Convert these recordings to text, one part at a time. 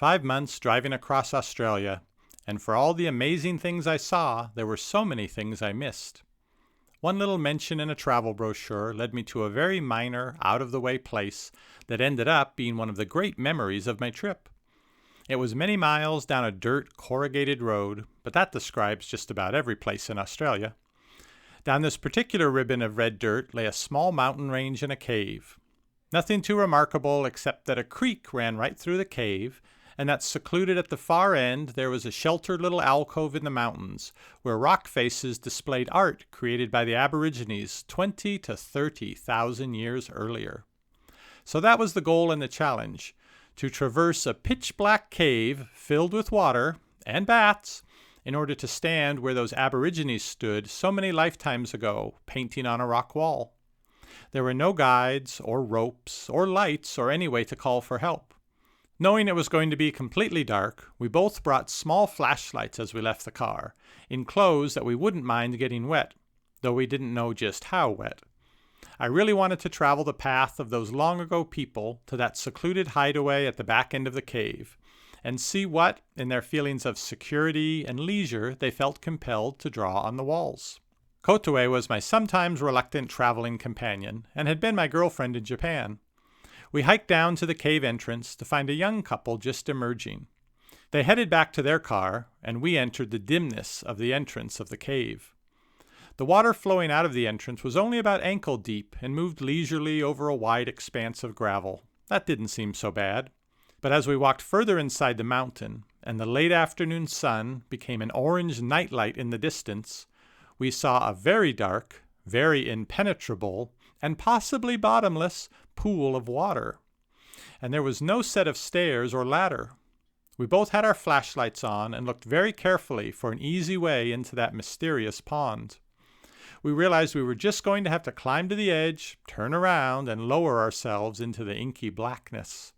5 months driving across Australia, and for all the amazing things I saw, there were so many things I missed. One little mention in a travel brochure led me to a very minor, out-of-the-way place that ended up being one of the great memories of my trip. It was many miles down a dirt, corrugated road, but that describes just about every place in Australia. Down this particular ribbon of red dirt lay a small mountain range and a cave. Nothing too remarkable except that a creek ran right through the cave, and that secluded at the far end there was a sheltered little alcove in the mountains where rock faces displayed art created by the Aborigines 20 to 30,000 years earlier. So that was the goal and the challenge, to traverse a pitch-black cave filled with water and bats in order to stand where those Aborigines stood so many lifetimes ago, painting on a rock wall. There were no guides or ropes or lights or any way to call for help. Knowing it was going to be completely dark, we both brought small flashlights as we left the car, in clothes that we wouldn't mind getting wet, though we didn't know just how wet. I really wanted to travel the path of those long-ago people to that secluded hideaway at the back end of the cave, and see what, in their feelings of security and leisure, they felt compelled to draw on the walls. Kotoway was my sometimes reluctant traveling companion, and had been my girlfriend in Japan. We hiked down to the cave entrance to find a young couple just emerging. They headed back to their car, and we entered the dimness of the entrance of the cave. The water flowing out of the entrance was only about ankle deep and moved leisurely over a wide expanse of gravel. That didn't seem so bad. But as we walked further inside the mountain, and the late afternoon sun became an orange nightlight in the distance, we saw a very dark, very impenetrable, and possibly bottomless pool of water. And there was no set of stairs or ladder. We both had our flashlights on and looked very carefully for an easy way into that mysterious pond. We realized we were just going to have to climb to the edge, turn around, and lower ourselves into the inky blackness.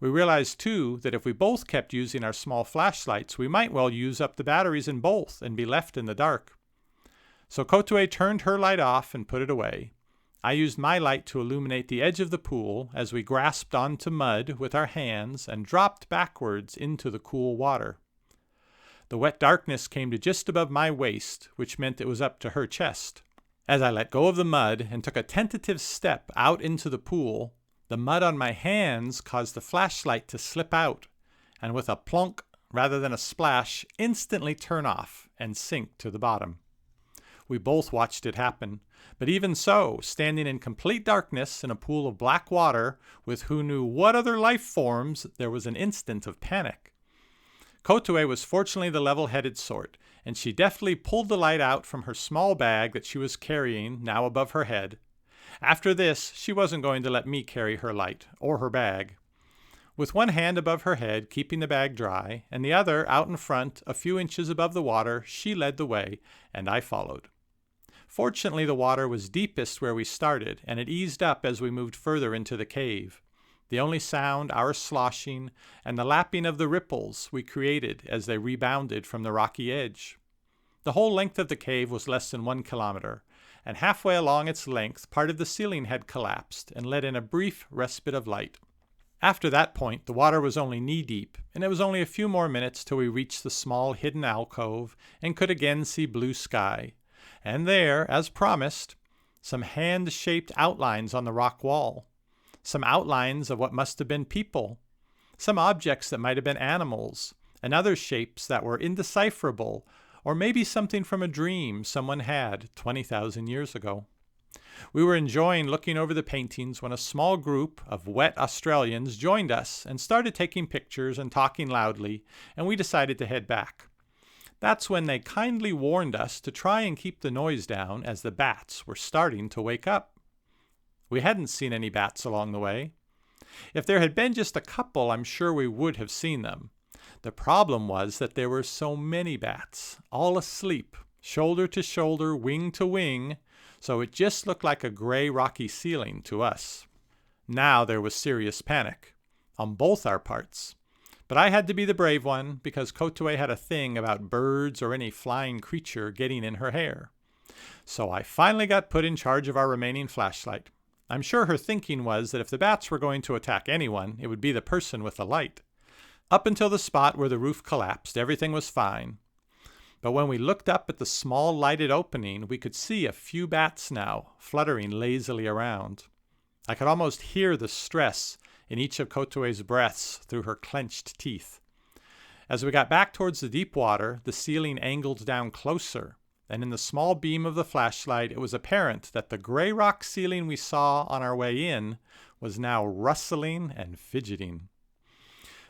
We realized, too, that if we both kept using our small flashlights, we might well use up the batteries in both and be left in the dark. So Kotoway turned her light off and put it away. I used my light to illuminate the edge of the pool as we grasped onto mud with our hands and dropped backwards into the cool water. The wet darkness came to just above my waist, which meant it was up to her chest. As I let go of the mud and took a tentative step out into the pool, the mud on my hands caused the flashlight to slip out, and with a plunk rather than a splash, instantly turn off and sink to the bottom. We both watched it happen, but even so, standing in complete darkness in a pool of black water with who knew what other life forms, there was an instant of panic. Kotoway was fortunately the level-headed sort, and she deftly pulled the light out from her small bag that she was carrying now above her head. After this, she wasn't going to let me carry her light, or her bag. With one hand above her head, keeping the bag dry, and the other out in front, a few inches above the water, she led the way, and I followed. Fortunately, the water was deepest where we started, and it eased up as we moved further into the cave. The only sound, our sloshing, and the lapping of the ripples we created as they rebounded from the rocky edge. The whole length of the cave was less than 1 kilometer, and halfway along its length, part of the ceiling had collapsed and let in a brief respite of light. After that point, the water was only knee-deep, and it was only a few more minutes till we reached the small hidden alcove and could again see blue sky. And there, as promised, some hand-shaped outlines on the rock wall. Some outlines of what must have been people. Some objects that might have been animals, and other shapes that were indecipherable, or maybe something from a dream someone had 20,000 years ago. We were enjoying looking over the paintings when a small group of wet Australians joined us and started taking pictures and talking loudly, and we decided to head back. That's when they kindly warned us to try and keep the noise down as the bats were starting to wake up. We hadn't seen any bats along the way. If there had been just a couple, I'm sure we would have seen them. The problem was that there were so many bats, all asleep, shoulder to shoulder, wing to wing, so it just looked like a gray rocky ceiling to us. Now there was serious panic, on both our parts. But I had to be the brave one, because Kotoway had a thing about birds or any flying creature getting in her hair. So I finally got put in charge of our remaining flashlight. I'm sure her thinking was that if the bats were going to attack anyone, it would be the person with the light. Up until the spot where the roof collapsed, everything was fine. But when we looked up at the small lighted opening, we could see a few bats now, fluttering lazily around. I could almost hear the stress in each of Kotoe's breaths through her clenched teeth. As we got back towards the deep water, the ceiling angled down closer, and in the small beam of the flashlight it was apparent that the gray rock ceiling we saw on our way in was now rustling and fidgeting.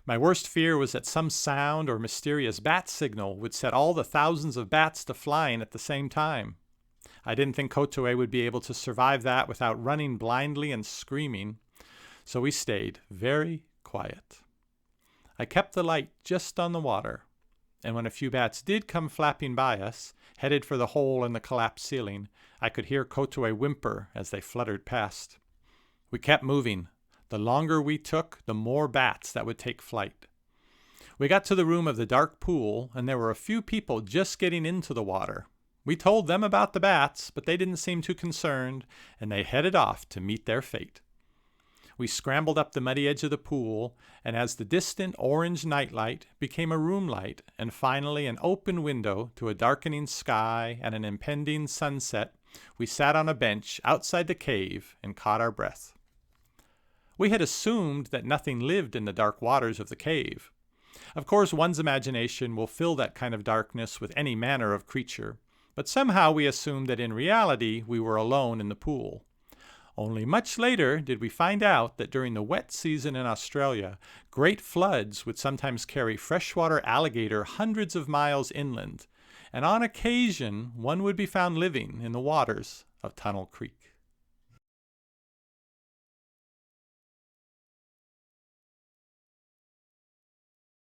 My worst fear was that some sound or mysterious bat signal would set all the thousands of bats to flying at the same time. I didn't think Kotoe would be able to survive that without running blindly and screaming, so we stayed very quiet. I kept the light just on the water, and when a few bats did come flapping by us, headed for the hole in the collapsed ceiling, I could hear Kotoe whimper as they fluttered past. We kept moving. The longer we took, the more bats that would take flight. We got to the room of the dark pool, and there were a few people just getting into the water. We told them about the bats, but they didn't seem too concerned, and they headed off to meet their fate. We scrambled up the muddy edge of the pool, and as the distant orange nightlight became a room light, and finally an open window to a darkening sky and an impending sunset, we sat on a bench outside the cave and caught our breath. We had assumed that nothing lived in the dark waters of the cave. Of course, one's imagination will fill that kind of darkness with any manner of creature, but somehow we assumed that in reality we were alone in the pool. Only much later did we find out that during the wet season in Australia, great floods would sometimes carry freshwater alligator hundreds of miles inland, and on occasion one would be found living in the waters of Tunnel Creek.